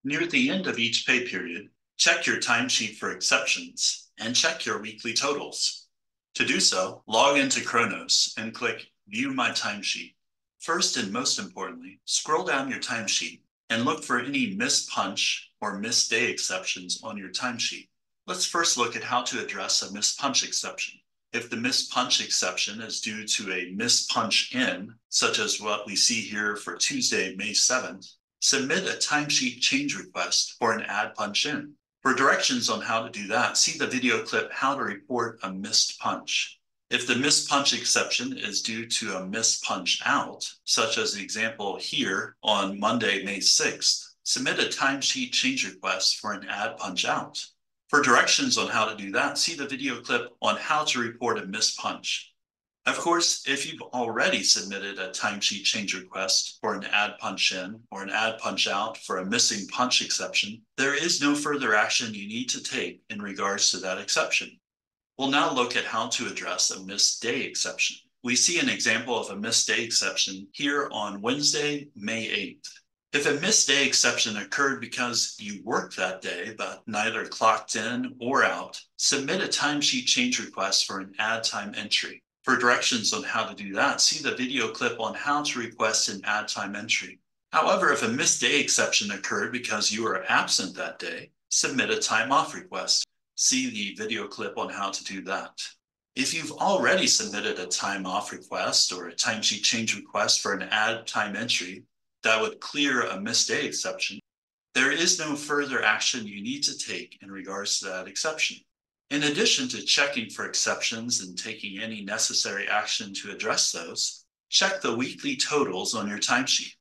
Near the end of each pay period, check your timesheet for exceptions and check your weekly totals. To do so, log into Kronos and click View My Timesheet. First and most importantly, scroll down your timesheet and look for any missed punch or missed day exceptions on your timesheet. Let's first look at how to address a missed punch exception. If the missed punch exception is due to a missed punch in, such as what we see here for Tuesday, May 7th, submit a timesheet change request for an add punch in. For directions on how to do that, see the video clip How to Report a Missed Punch. If the missed punch exception is due to a missed punch out, such as the example here on Monday, May 6th, submit a timesheet change request for an add punch out. For directions on how to do that, see the video clip on how to report a missed punch. Of course, if you've already submitted a timesheet change request for an add punch in or an add punch out for a missing punch exception, there is no further action you need to take in regards to that exception. We'll now look at how to address a missed day exception. We see an example of a missed day exception here on Wednesday, May 8th. If a missed day exception occurred because you worked that day but neither clocked in or out, submit a timesheet change request for an add time entry. For directions on how to do that, see the video clip on how to request an add time entry. However, if a missed day exception occurred because you were absent that day, submit a time off request. See the video clip on how to do that. If you've already submitted a time off request or a timesheet change request for an add time entry that would clear a missed day exception, there is no further action you need to take in regards to that exception. In addition to checking for exceptions and taking any necessary action to address those, check the weekly totals on your timesheet.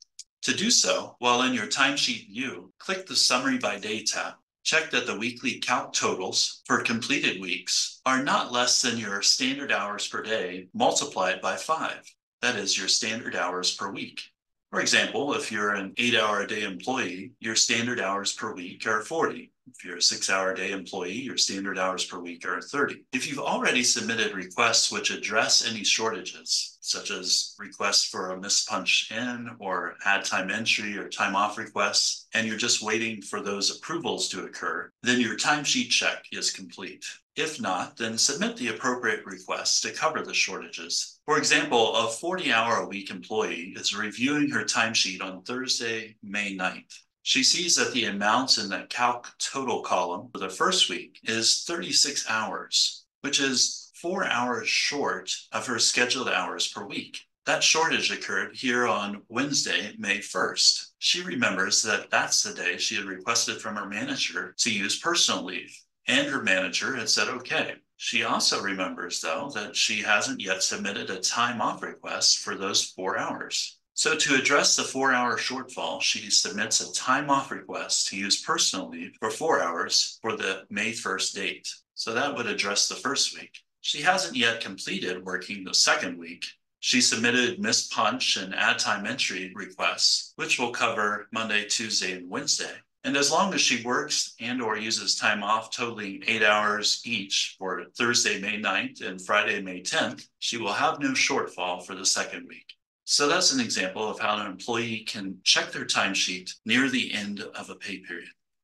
To do so, while in your timesheet view, click the Summary by Day tab. Check that the weekly calc totals for completed weeks are not less than your standard hours per day multiplied by 5. That is your standard hours per week. For example, if you're an 8-hour-a-day employee, your standard hours per week are 40. If you're a 6-hour-a-day employee, your standard hours per week are 30. If you've already submitted requests which address any shortages, such as requests for a missed punch in or add time entry or time off requests, and you're just waiting for those approvals to occur, then your timesheet check is complete. If not, then submit the appropriate requests to cover the shortages. For example, a 40-hour-a-week employee is reviewing her timesheet on Thursday, May 9th. She sees that the amount in the calc total column for the first week is 36 hours, which is 4 hours short of her scheduled hours per week. That shortage occurred here on Wednesday, May 1st. She remembers that that's the day she had requested from her manager to use personal leave, and her manager had said okay. She also remembers, though, that she hasn't yet submitted a time off request for those 4 hours. So to address the 4-hour shortfall, she submits a time off request to use personal leave for 4 hours for the May 1st date. So that would address the first week. She hasn't yet completed working the second week. She submitted missed punch and add time entry requests, which will cover Monday, Tuesday, and Wednesday. And as long as she works and or uses time off totaling 8 hours each for Thursday, May 9th and Friday, May 10th, she will have no shortfall for the second week. So that's an example of how an employee can check their timesheet near the end of a pay period.